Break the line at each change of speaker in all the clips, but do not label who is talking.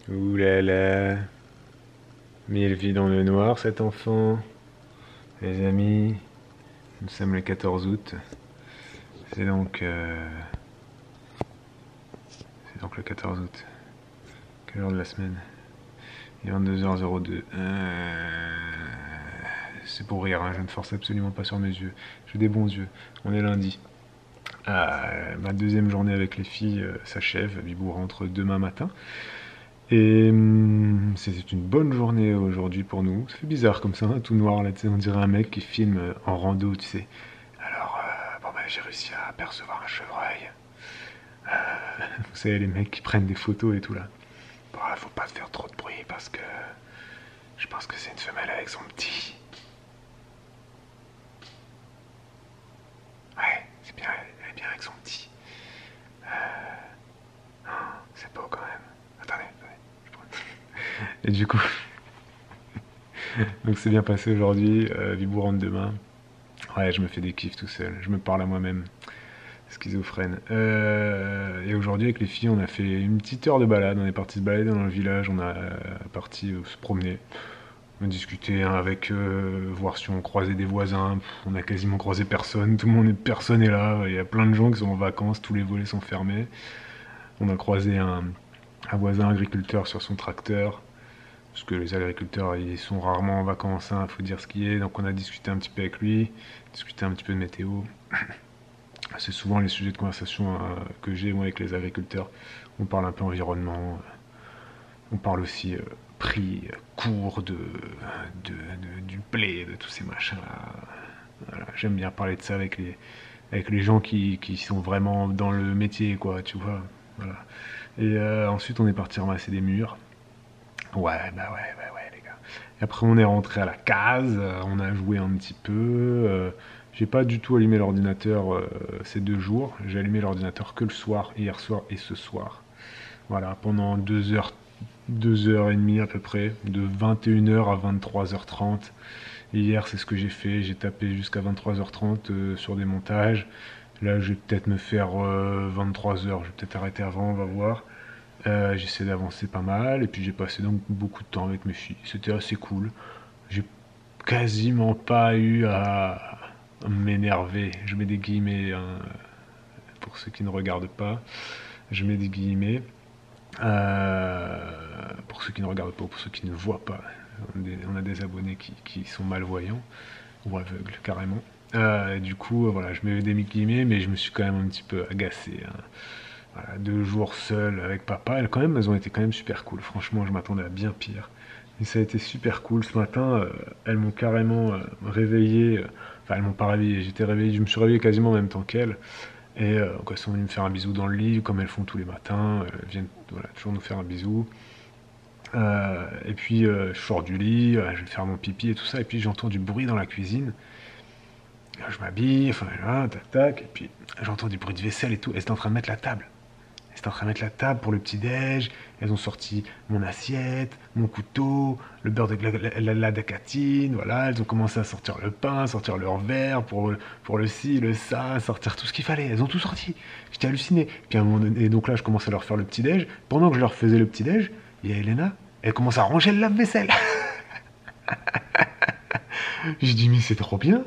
Ouh là là. Mais il vit dans le noir, cet enfant. Les amis, nous sommes le 14 août. C'est donc, euh, c'est donc le 14 août. Quelle heure de la semaine? Il est 22h02. C'est pour rire, hein, je ne force absolument pas sur mes yeux. J'ai des bons yeux. On est lundi. Ma deuxième journée avec les filles s'achève. Bibou rentre demain matin. Et c'était une bonne journée aujourd'hui pour nous. Ça fait bizarre comme ça, hein, tout noir là, tu sais, on dirait un mec qui filme en rando, tu sais. Alors, bon ben j'ai réussi à apercevoir un chevreuil. Vous savez, les mecs qui prennent des photos et tout là. Bon, faut pas faire trop de bruit parce que je pense que c'est une femelle avec son petit. Ouais, c'est bien, elle est bien avec son petit. C'est beau quand même. Attendez, Et du coup, donc c'est bien passé aujourd'hui. Vibou rentre demain. Ouais, je me fais des kiffs tout seul. Je me parle à moi-même. Schizophrène. Et aujourd'hui, avec les filles, on a fait une petite heure de balade. On est parti se balader dans le village. On a parti se promener. On a discuté hein, avec eux, voir si on croisait des voisins. On a quasiment croisé personne. Personne est là. Il y a plein de gens qui sont en vacances. Tous les volets sont fermés. On a croisé un voisin agriculteur sur son tracteur. Parce que les agriculteurs, ils sont rarement en vacances, hein, faut dire ce qui est. Donc on a discuté un petit peu avec lui, discuté un petit peu de météo. C'est souvent les sujets de conversation que j'ai moi avec les agriculteurs. On parle un peu environnement, on parle aussi prix, cours du blé, de tous ces machins-là. Voilà, j'aime bien parler de ça avec les gens qui sont vraiment dans le métier, quoi, tu vois. Voilà. Et ensuite, on est parti ramasser des murs. Ouais, bah ouais, les gars. Et après, on est rentré à la case, on a joué un petit peu. J'ai pas du tout allumé l'ordinateur ces 2 jours. J'ai allumé l'ordinateur que le soir, hier soir et ce soir. Voilà, pendant 2 heures, 2 heures et demie à peu près, de 21h à 23h30. Hier, c'est ce que j'ai fait. J'ai tapé jusqu'à 23h30 sur des montages. Là, je vais peut-être me faire 23h. Je vais peut-être arrêter avant, on va voir. J'essaie d'avancer pas mal et puis j'ai passé donc beaucoup de temps avec mes filles. C'était assez cool. J'ai quasiment pas eu à m'énerver. Je mets des guillemets hein, pour ceux qui ne regardent pas. Je mets des guillemets pour ceux qui ne regardent pas ou pour ceux qui ne voient pas. On a des abonnés qui sont malvoyants ou aveugles carrément. Et du coup, voilà, je mets des guillemets, mais je me suis quand même un petit peu agacé. Hein. Voilà, 2 jours seul avec papa, elles ont été quand même super cool. Franchement, je m'attendais à bien pire. Et ça a été super cool. Ce matin, elles m'ont carrément réveillé. Enfin, elles m'ont pas réveillé. J'étais réveillé, je me suis réveillé quasiment en même temps qu'elles. Et quand elles sont venues me faire un bisou dans le lit, comme elles font tous les matins, elles viennent voilà, toujours nous faire un bisou. Et puis je sors du lit, je vais faire mon pipi et tout ça, et puis j'entends du bruit dans la cuisine. Là, je m'habille, enfin là, tac tac, et puis j'entends du bruit de vaisselle et tout. Elles étaient en train de mettre la table. Elles étaient en train de mettre la table pour le petit-déj. Elles ont sorti mon assiette, mon couteau, le beurre de la dacatine, voilà. Elles ont commencé à sortir le pain, sortir leur verre pour le ci, le ça, sortir tout ce qu'il fallait. Elles ont tout sorti. J'étais halluciné. Puis à un moment donné, et donc là, je commence à leur faire le petit-déj. Pendant que je leur faisais le petit-déj, il y a Elena, elle commence à ranger le lave-vaisselle. J'ai dit, mais c'est trop bien.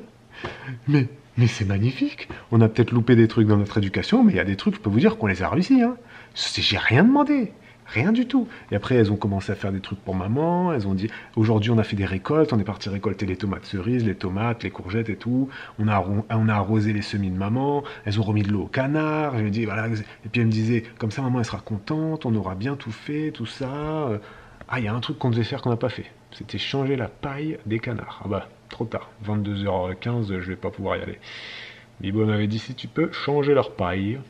Mais, mais c'est magnifique. On a peut-être loupé des trucs dans notre éducation, mais il y a des trucs, je peux vous dire, qu'on les a réussis. Hein. J'ai rien demandé. Rien du tout. Et après, elles ont commencé à faire des trucs pour maman. Elles ont dit, aujourd'hui, on a fait des récoltes. On est parti récolter les tomates cerises, les tomates, les courgettes et tout. On a arrosé les semis de maman. Elles ont remis de l'eau au canard. Je lui ai dit, voilà. Et puis elle me disait, comme ça, maman, elle sera contente. On aura bien tout fait, tout ça. Ah, il y a un truc qu'on devait faire qu'on n'a pas fait. C'était changer la paille des canards. Ah bah, trop tard. 22h15, je vais pas pouvoir y aller. Bibo m'avait dit si tu peux changer leur paille,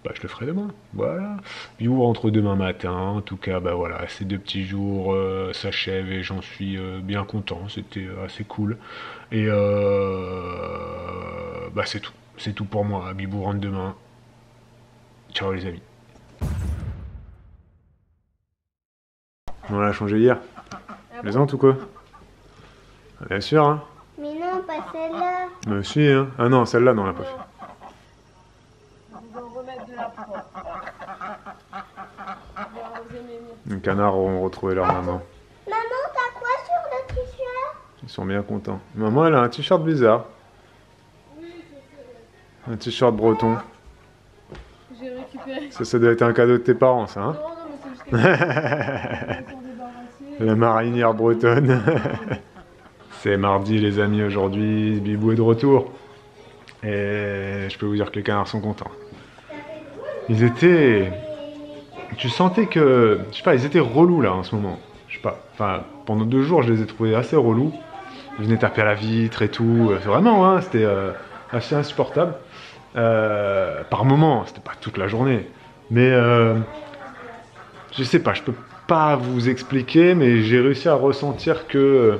bah je le ferai demain. Voilà. Bibo rentre demain matin. En tout cas, bah voilà, ces 2 petits jours s'achèvent et j'en suis bien content. C'était assez cool. Et bah c'est tout. C'est tout pour moi. Bibo rentre demain. Ciao les amis. On l'a changé hier. Plaisante ou quoi? Bien sûr, hein.
Mais non, pas celle-là.
Si, hein. Ah non, celle-là, non, on l'a pas fait.
On va remettre de la propre. On va arroser mes murs.
Les canards ont retrouvé leur maman.
Maman, t'as quoi sur le t-shirt?
Ils sont bien contents. Maman, elle a un t-shirt bizarre. Un t-shirt breton.
J'ai récupéré.
Ça doit être un cadeau de tes parents, ça, hein?
Non, non, mais c'est juste que
La marinière bretonne. C'est mardi, les amis, aujourd'hui. Bibou est de retour. Et je peux vous dire que les canards sont contents. Ils étaient... Tu sentais que... Je sais pas, ils étaient relous, là, en ce moment. Je sais pas. Enfin, pendant 2 jours, je les ai trouvés assez relous. Ils venaient taper à la vitre et tout. Vraiment, hein, c'était assez insupportable. Par moment, c'était pas toute la journée. Mais... je sais pas, je peux pas vous expliquer, mais j'ai réussi à ressentir que...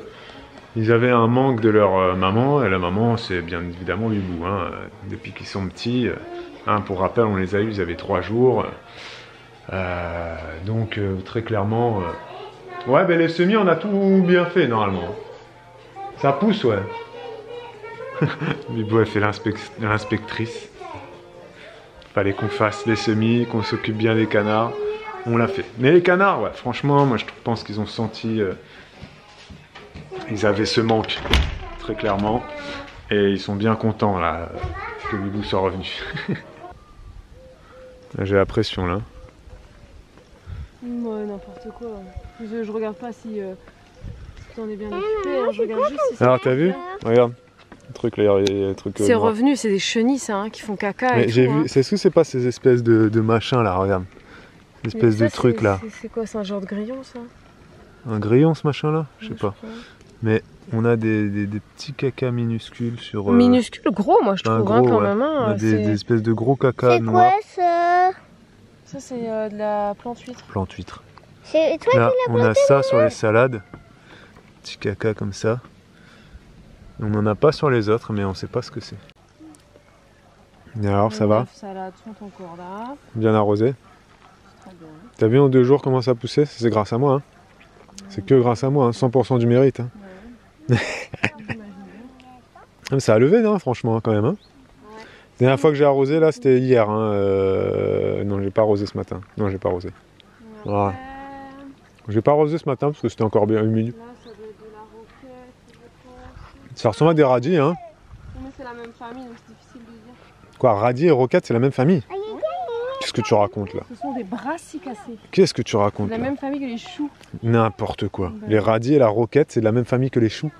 ils avaient un manque de leur maman, et la maman, c'est bien évidemment Bibou, hein, depuis qu'ils sont petits. Hein, pour rappel, on les a eus, ils avaient 3 jours. Donc, très clairement... ouais, ben les semis, on a tout bien fait, normalement. Ça pousse, ouais. Bibou, elle fait l'inspectrice. Fallait qu'on fasse les semis, qu'on s'occupe bien des canards. On l'a fait. Mais les canards, ouais, franchement, moi, je pense qu'ils ont senti... ils avaient ce manque, très clairement. Et ils sont bien contents, là, que Bibou soit revenu. J'ai la pression, là.
ouais, n'importe quoi. Je regarde pas si t'en es bien occupé, hein, je regarde juste si
Alors, t'as vu? Regarde. Le truc, là, il y a un truc...
c'est
noir.
revenu, c'est des chenilles, ça, hein, qui font caca et
J'ai
tout.
vu,
Hein.
c'est ce que c'est pas ces espèces de machins, là, regarde. Une espèce de truc, là.
C'est quoi, c'est un genre de grillon, ça?
Un grillon, ce machin-là? Je sais
Ouais,
pas.
crois.
Mais on a des petits cacas minuscules sur...
Minuscule, gros, moi, je
un
trouve, hein,
gros,
quand
ouais.
même.
On a
Hein,
des espèces de gros caca
C'est
noirs.
quoi ça?
Ça, c'est de la plante huître.
Plante huître.
C'est toi
Là,
qui l'as
on a
planté?
ça sur les salades. Petit caca comme ça. On n'en a pas sur les autres, mais on sait pas ce que c'est. Et alors, ça va?
Les salades sont encore là.
Bien arrosé?
Très bien.
T'as vu en 2 jours comment ça a poussé? C'est grâce à moi, hein. C'est que grâce à moi, hein. 100% du mérite, hein.
Ouais.
Mais ça a levé, non, franchement, quand même, hein. La dernière fois que j'ai arrosé, là, c'était hier, hein. Non, j'ai pas arrosé ce matin. Non, j'ai pas arrosé. Voilà. J'ai pas arrosé ce matin parce que c'était encore bien humide.
Là, ça doit être de la roquette, je pense.
Ça ressemble à des radis, hein.
Mais c'est la même famille, donc c'est difficile de dire.
Quoi, radis et roquette, c'est la même famille? Qu'est-ce que tu racontes, là?
Ce sont des brassicacées.
Qu'est-ce que tu
C'est
racontes,
la
là?
même famille que les choux.
N'importe quoi.
Bah.
Les radis et la roquette, c'est de la même famille que les choux.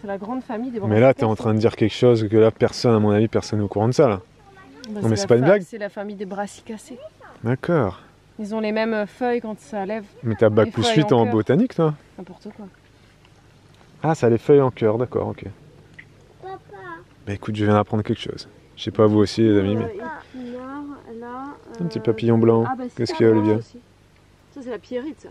C'est la grande famille des brassicacées.
Mais là, t'es en train de dire quelque chose que là, personne, à mon avis, personne n'est au courant de ça, là. Non, mais c'est pas une blague?
C'est la famille des brassicacées.
D'accord.
Ils ont les mêmes feuilles quand ça lève.
Mais t'as bac
Les
plus
feuilles
8
en
en
cœur.
botanique, toi?
N'importe quoi.
Ah, ça a les feuilles en cœur, d'accord, ok.
Papa.
Bah écoute, je viens d'apprendre quelque chose. Je sais pas vous aussi, les amis, mais...
Épinard, là,
Un petit papillon blanc.
bah, si,
Qu'est-ce
ça,
qu'il y a,
blanc
Olivia?
aussi. Ça, c'est la pierrite, ça.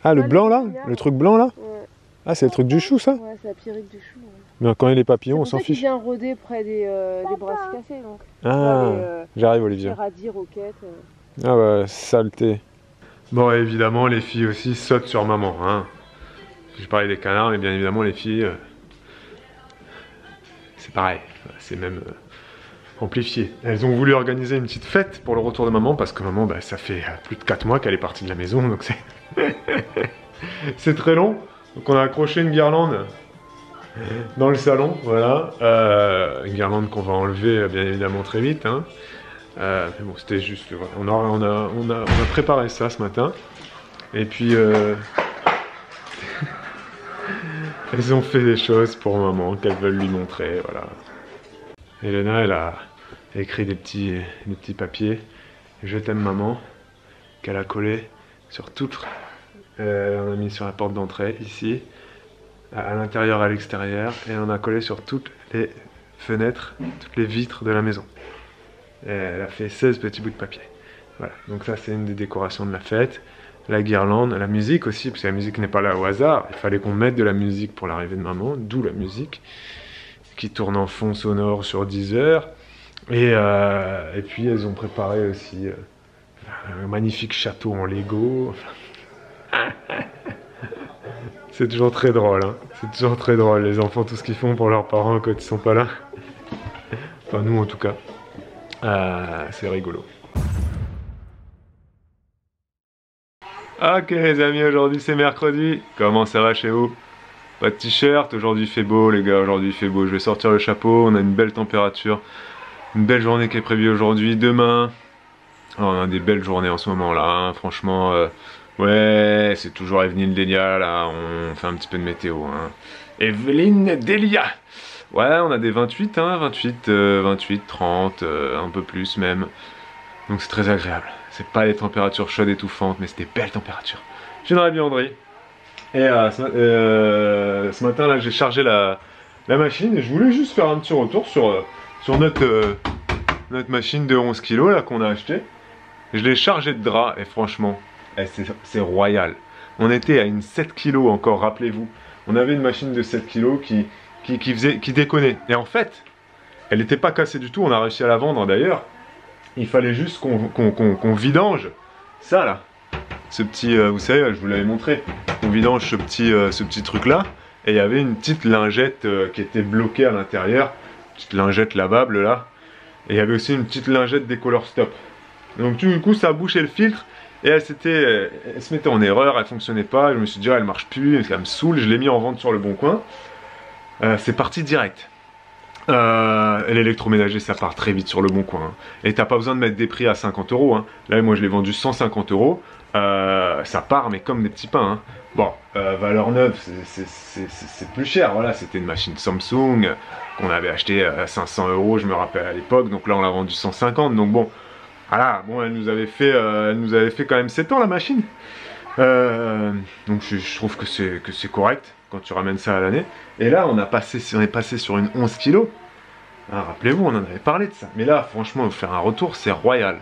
Ah, le
Ouais,
blanc, là?
l'épinard,
Le truc blanc, là?
Ouais,
Ah, c'est le truc du chou, ça?
ouais c'est la pierrite du chou. Ouais.
Mais quand il est papillon, on
C'est
s'en
pour ça qu'il
fiche.
vient rôder près des brassicacées, donc.
Ah, j'arrive,
Les
Olivia.
radis, roquettes.
Ah bah, saleté. Bon, évidemment, les filles aussi sautent sur maman, hein. Je parlais des canards, mais bien évidemment, les filles... c'est pareil, c'est même amplifié. Elles ont voulu organiser une petite fête pour le retour de maman, parce que maman, bah, ça fait plus de 4 mois qu'elle est partie de la maison, donc c'est... c'est très long. Donc on a accroché une guirlande dans le salon, voilà. Une guirlande qu'on va enlever, bien évidemment, très vite, hein. Mais bon, c'était juste, voilà. On a préparé ça ce matin. Et puis, elles ont fait des choses pour maman qu'elles veulent lui montrer, voilà. Elena, elle a écrit des petits papiers. Je t'aime maman, qu'elle a collé sur toutes. On a mis sur la porte d'entrée, ici, à l'intérieur, à l'extérieur. Et on a collé sur toutes les fenêtres, toutes les vitres de la maison. Et elle a fait 16 petits bouts de papier. Voilà, donc ça c'est une des décorations de la fête. La guirlande, la musique aussi, parce que la musique n'est pas là au hasard. Il fallait qu'on mette de la musique pour l'arrivée de maman, d'où la musique, qui tourne en fond sonore sur 10 heures. Et puis elles ont préparé aussi un magnifique château en Lego. C'est toujours très drôle, hein. C'est toujours très drôle, les enfants, tout ce qu'ils font pour leurs parents quand ils sont pas là. Enfin nous en tout cas. C'est rigolo. Ok les amis, aujourd'hui c'est mercredi. Comment ça va chez vous? Pas de t-shirt, aujourd'hui il fait beau les gars, aujourd'hui il fait beau. Je vais sortir le chapeau, on a une belle température. Une belle journée qui est prévue aujourd'hui, demain. Oh, on a des belles journées en ce moment là, hein. Franchement, ouais, c'est toujours Evelyne Delia là, on fait un petit peu de météo. Hein. Evelyne Delia. Ouais, on a des 28, hein, 28, 30, un peu plus même. Donc c'est très agréable. C'est pas les températures chaudes étouffantes, mais c'est des belles températures. Je suis dans la buanderie. Et ce matin là, j'ai chargé la machine et je voulais juste faire un petit retour sur notre machine de 11 kg là qu'on a acheté. Je l'ai chargé de draps et franchement, c'est royal. On était à une 7 kg encore, rappelez-vous. On avait une machine de 7 kg qui déconnait. Et en fait, elle n'était pas cassée du tout, on a réussi à la vendre d'ailleurs. Il fallait juste qu'on vidange ça là. Ce petit, vous savez, je vous l'avais montré. On vidange ce petit truc là. Et il y avait une petite lingette qui était bloquée à l'intérieur. Petite lingette lavable là. Et il y avait aussi une petite lingette décolor stop. Donc du coup ça a bouché le filtre. Et elle se mettait en erreur, elle fonctionnait pas. Je me suis dit, ah, elle marche plus, ça me saoule. Je l'ai mis en vente sur le bon coin. C'est parti direct. L'électroménager ça part très vite sur le bon coin. Hein. Et t'as pas besoin de mettre des prix à 50 €. Hein. Là moi je l'ai vendu 150 €. Ça part mais comme des petits pains. Hein. Bon, valeur neuve c'est plus cher. Voilà, c'était une machine Samsung qu'on avait acheté à 500 € je me rappelle à l'époque. Donc là on l'a vendu 150. Donc bon, voilà, bon elle nous avait fait quand même 7 ans la machine. Donc je trouve que c'est correct quand tu ramènes ça à l'année. Et là on est passé sur une 11 kg. Ah, rappelez-vous, on en avait parlé de ça. Mais là franchement faire un retour c'est royal.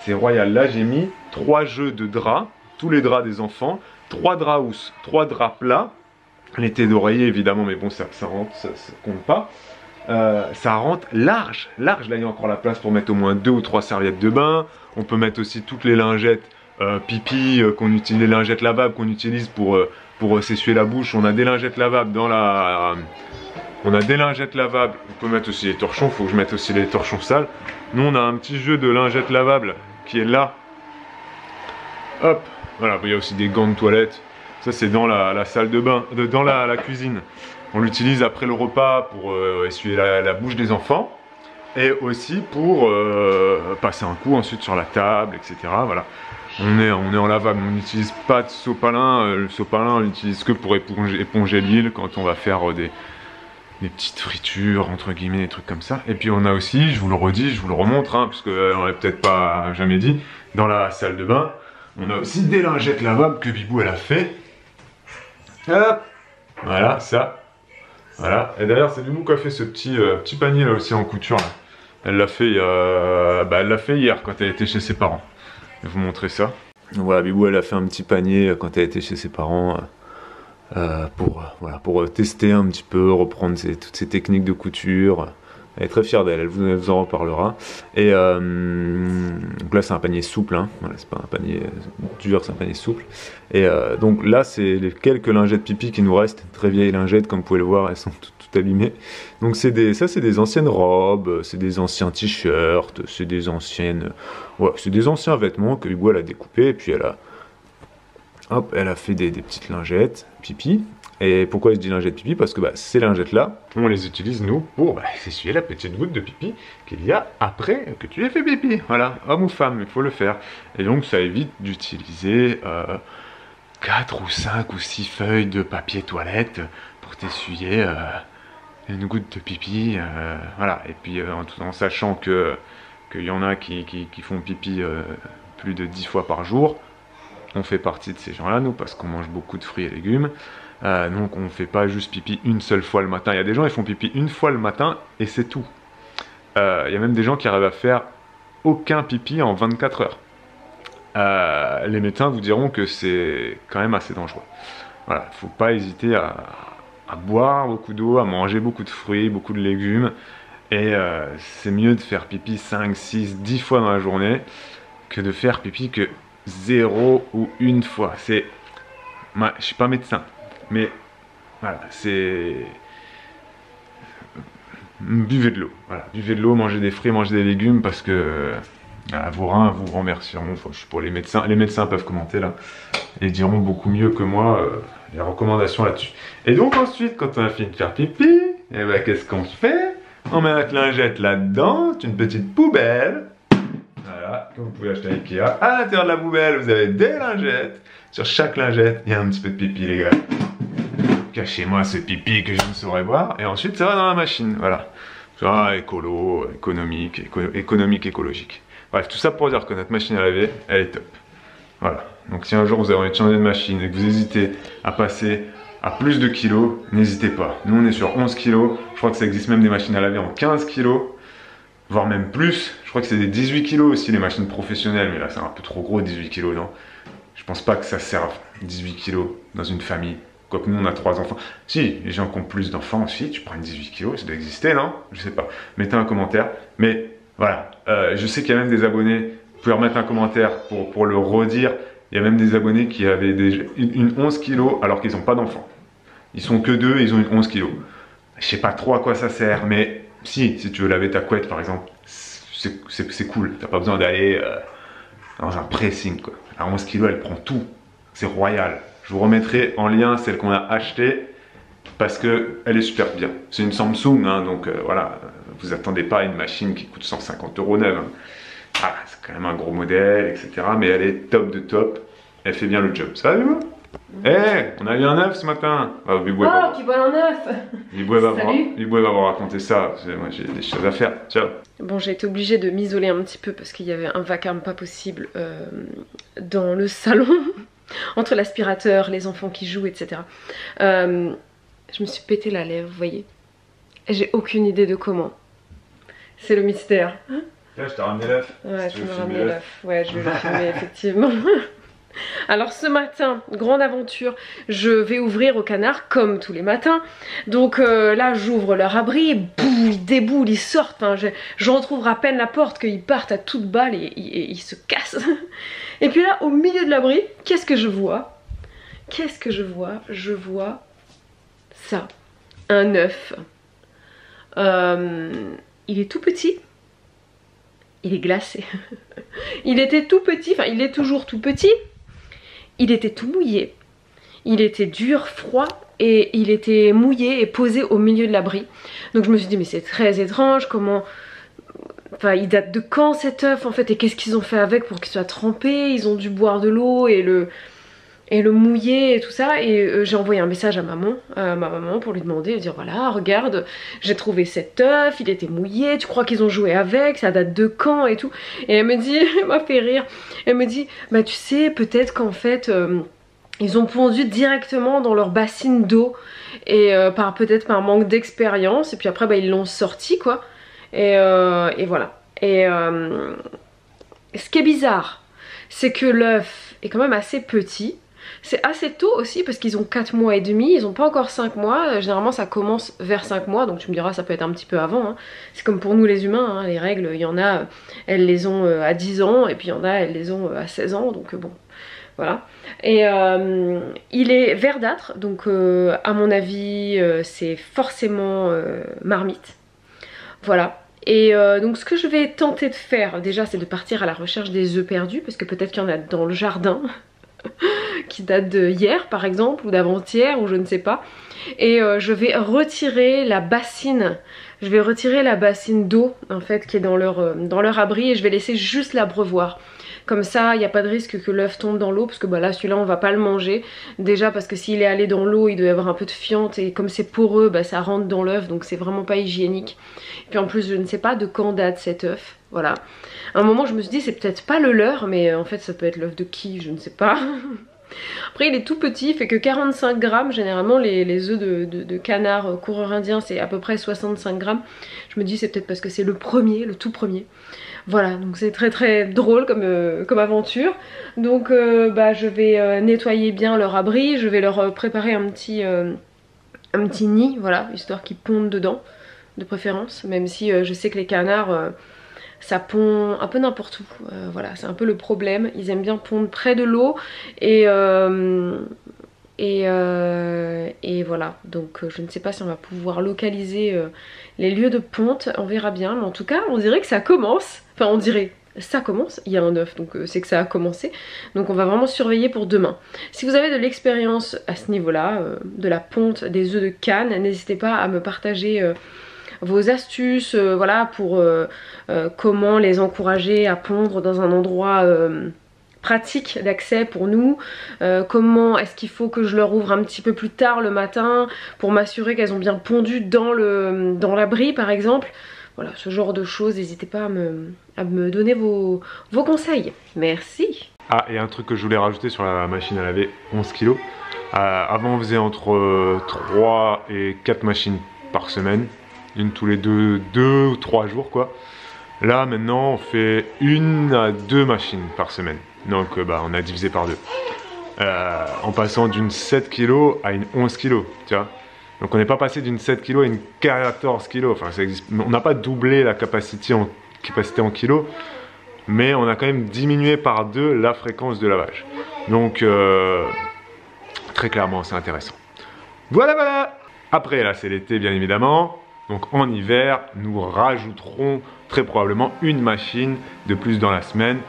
C'est royal. Là j'ai mis 3 jeux de draps, tous les draps des enfants, 3 draps housses, 3 draps plats. L'été d'oreiller évidemment, mais bon ça rentre, ça compte pas. Ça rentre large, là il y a encore la place pour mettre au moins 2 ou 3 serviettes de bain. On peut mettre aussi toutes les lingettes pipi qu'on utilise, les lingettes lavables qu'on utilise pour s'essuyer la bouche. On a des lingettes lavables dans la... on a des lingettes lavables, on peut mettre aussi les torchons, il faut que je mette aussi les torchons sales. Nous on a un petit jeu de lingettes lavables qui est là. Hop, voilà, il y a aussi des gants de toilette. Ça c'est dans la salle de bain, dans la cuisine. On l'utilise après le repas pour essuyer la bouche des enfants. Et aussi pour passer un coup ensuite sur la table, etc. Voilà. On est en lavable, on n'utilise pas de sopalin. Le sopalin on l'utilise que pour éponger l'huile quand on va faire des petites fritures, entre guillemets, des trucs comme ça. Et puis on a aussi, je vous le redis, je vous le remontre, hein, parce qu'on l'a peut-être pas jamais dit, dans la salle de bain, on a aussi des lingettes lavables que Bibou elle a fait. Hop, voilà, ça. Voilà, et d'ailleurs c'est Bibou qui a fait ce petit panier là aussi en couture. Là. Elle l'a fait, hier quand elle était chez ses parents. Je vais vous montrer ça. Voilà, Bibou elle a fait un petit panier quand elle était chez ses parents. Pour tester un petit peu, reprendre toutes ces techniques de couture. Elle est très fière d'elle, elle vous en reparlera. Et donc là c'est un panier souple, hein. Voilà, c'est pas un panier dur, c'est un panier souple. Et donc là c'est les quelques lingettes pipi qui nous restent, très vieilles lingettes comme vous pouvez le voir, elles sont toutes abîmées. Donc c'est des anciennes robes, c'est des anciens t-shirts, c'est des anciennes... Ouais, c'est des anciens vêtements que Hugo elle a découpés et puis elle a fait des petites lingettes pipi. Et pourquoi je dis lingettes pipi? Parce que ces lingettes-là, on les utilise nous pour s'essuyer la petite goutte de pipi qu'il y a après que tu aies fait pipi. Voilà, homme ou femme, il faut le faire. Et donc ça évite d'utiliser 4 ou 5 ou 6 feuilles de papier toilette pour t'essuyer une goutte de pipi. Voilà, et puis en sachant qu'il y en a qui font pipi plus de 10 fois par jour. On fait partie de ces gens-là, nous, parce qu'on mange beaucoup de fruits et légumes. Donc on ne fait pas juste pipi une seule fois le matin. Il y a des gens qui font pipi une fois le matin et c'est tout. Il y a même des gens qui arrivent à faire aucun pipi en 24 heures. Les médecins vous diront que c'est quand même assez dangereux. Voilà, il ne faut pas hésiter à boire beaucoup d'eau, à manger beaucoup de fruits, beaucoup de légumes. Et c'est mieux de faire pipi 5, 6, 10 fois dans la journée que de faire pipi que 0 ou une fois. Je suis pas médecin, mais voilà, c'est... Buvez de l'eau, voilà, buvez de l'eau, mangez des fruits, mangez des légumes, parce que vos reins vous remercieront. Enfin, je suis pour les médecins peuvent commenter là. et diront beaucoup mieux que moi les recommandations là-dessus. Et donc ensuite, quand on a fini de faire pipi, et ben qu'est-ce qu'on fait? On met notre lingette là-dedans, c'est une petite poubelle. Voilà, que vous pouvez acheter à Ikea. À l'intérieur de la poubelle, vous avez des lingettes. Sur chaque lingette, il y a un petit peu de pipi, les gars. Cachez-moi ce pipi que je ne saurais voir. Et ensuite, ça va dans la machine. Voilà. Ça, écolo, économique, écologique. Bref, tout ça pour dire que notre machine à laver, elle est top. Voilà. Donc si un jour vous avez envie de changer de machine et que vous hésitez à passer à plus de kilos, n'hésitez pas. Nous, on est sur 11 kilos. Je crois que ça existe même des machines à laver en 15 kilos. Voire même plus. Je crois que c'est des 18 kilos aussi, les machines professionnelles. Mais là, c'est un peu trop gros, 18 kilos, non? Je pense pas que ça serve 18 kilos dans une famille. Quoique nous on a 3 enfants. Si, les gens qui ont plus d'enfants aussi, tu prends une 18 kilos, ça doit exister, non? Je sais pas. Mettez un commentaire. Mais voilà, je sais qu'il y a même des abonnés, vous pouvez remettre un commentaire pour le redire. Il y a même des abonnés qui avaient une 11 kilos alors qu'ils n'ont pas d'enfants. Ils sont que 2 et ils ont une 11 kilos. Je sais pas trop à quoi ça sert, mais si tu veux laver ta couette par exemple, c'est cool. T'as pas besoin d'aller dans un pressing quoi. La 11 kilos elle prend tout. C'est royal. Je vous remettrai en lien celle qu'on a achetée parce que elle est super bien. C'est une Samsung, hein, donc voilà, vous attendez pas à une machine qui coûte 150 € neuve. Hein. Ah, c'est quand même un gros modèle, etc. Mais elle est top de top. Elle fait bien le job. Ça va, Bibou? On a eu un œuf ce matin. Ah, Bibou,
qui vole un œuf.
Bibou, va vous raconter ça. Moi, j'ai des choses à faire. Ciao.
Bon, j'ai été obligée de m'isoler un petit peu parce qu'il y avait un vacarme pas possible dans le salon. Entre l'aspirateur, les enfants qui jouent, etc. Je me suis pété la lèvre, vous voyez. J'ai aucune idée de comment. C'est le mystère.
Là, je t'ai ramené l'œuf.
Ouais, tu m'as ramené l'œuf. Ouais, je vais le filmer, effectivement. Alors ce matin, grande aventure, je vais ouvrir au canard comme tous les matins. Donc là j'ouvre leur abri, et boum, ils déboulent, ils sortent. Enfin, je retrouve à peine la porte qu'ils partent à toute balle et ils se cassent. Et puis là au milieu de l'abri, qu'est-ce que je vois? Qu'est-ce que je vois? Je vois ça, un œuf. Il est tout petit. Il est glacé. Il était tout petit, enfin il est toujours tout petit. Il était tout mouillé, il était dur, froid et il était mouillé et posé au milieu de l'abri. Donc je me suis dit mais c'est très étrange, comment... Enfin il date de quand cet œuf en fait et qu'est-ce qu'ils ont fait avec pour qu'il soit trempé? Ils ont dû boire de l'eau et le mouiller et tout ça et j'ai envoyé un message à ma maman pour lui demander, dire voilà regarde j'ai trouvé cet œuf, il était mouillé, tu crois qu'ils ont joué avec, ça date de quand et tout. Et elle me dit, elle m'a fait rire, elle me dit bah tu sais peut-être qu'en fait ils ont pondu directement dans leur bassine d'eau et peut-être par manque d'expérience et puis après bah, ils l'ont sorti quoi et voilà. Et ce qui est bizarre c'est que l'œuf est quand même assez petit. C'est assez tôt aussi parce qu'ils ont 4 mois et demi, ils n'ont pas encore 5 mois, généralement ça commence vers 5 mois donc tu me diras ça peut être un petit peu avant, hein. C'est comme pour nous les humains, hein. Les règles, il y en a, elles les ont à 10 ans et puis il y en a, elles les ont à 16 ans donc bon, voilà. Et il est verdâtre donc à mon avis c'est forcément marmite, voilà. Et donc ce que je vais tenter de faire déjà c'est de partir à la recherche des œufs perdus parce que peut-être qu'il y en a dans le jardin qui date de hier par exemple ou d'avant-hier ou je ne sais pas et je vais retirer la bassine d'eau en fait qui est dans leur abri et je vais laisser juste l'abreuvoir comme ça il n'y a pas de risque que l'œuf tombe dans l'eau parce que bah là celui-là on va pas le manger déjà parce que s'il est allé dans l'eau il doit y avoir un peu de fiente et comme c'est poreux bah ça rentre dans l'œuf donc c'est vraiment pas hygiénique et puis en plus je ne sais pas de quand date cet œuf, voilà. À un moment je me suis dit c'est peut-être pas le leur mais en fait ça peut être l'œuf de qui, je ne sais pas. Après il est tout petit, il fait que 45 grammes, généralement les œufs de canard coureur indien c'est à peu près 65 grammes. Je me dis c'est peut-être parce que c'est le tout premier. Voilà, donc c'est très très drôle comme aventure. Donc bah, je vais nettoyer bien leur abri, je vais leur préparer un petit nid, voilà, histoire qu'ils pondent dedans, de préférence. Même si je sais que les canards, ça pond un peu n'importe où, voilà, c'est un peu le problème. Ils aiment bien pondre près de l'eau et voilà, donc je ne sais pas si on va pouvoir localiser les lieux de ponte, on verra bien, mais en tout cas on dirait que ça commence, enfin on dirait, ça commence, il y a un œuf, donc c'est que ça a commencé. Donc on va vraiment surveiller pour demain. Si vous avez de l'expérience à ce niveau-là, de la ponte des œufs de Cannes, n'hésitez pas à me partager vos astuces, voilà, pour comment les encourager à pondre dans un endroit pratique d'accès pour nous, comment est-ce qu'il faut que je leur ouvre un petit peu plus tard le matin pour m'assurer qu'elles ont bien pondu dans l'abri par exemple. Voilà, ce genre de choses, n'hésitez pas à me donner vos conseils. Merci.
Ah, et un truc que je voulais rajouter sur la machine à laver, 11 kg. Avant on faisait entre 3 et 4 machines par semaine, une tous les 2 ou 3 jours quoi. Là maintenant on fait 1 à 2 machines par semaine. Donc on a divisé par 2. En passant d'une 7 kg à une 11 kg, tu vois. Donc on n'est pas passé d'une 7 kg à une 14 kg. Enfin, ça existe. On n'a pas doublé la capacité en kilos, mais on a quand même diminué par 2 la fréquence de lavage. Donc très clairement c'est intéressant. Voilà. Après là c'est l'été bien évidemment. Donc en hiver nous rajouterons très probablement une machine de plus dans la semaine.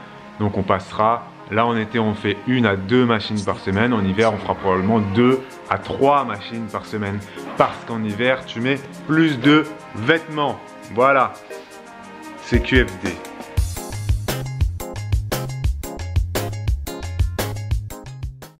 Donc on passera, là en été on fait 1 à 2 machines par semaine, en hiver on fera probablement 2 à 3 machines par semaine. Parce qu'en hiver tu mets plus de vêtements. Voilà, c'est QFD.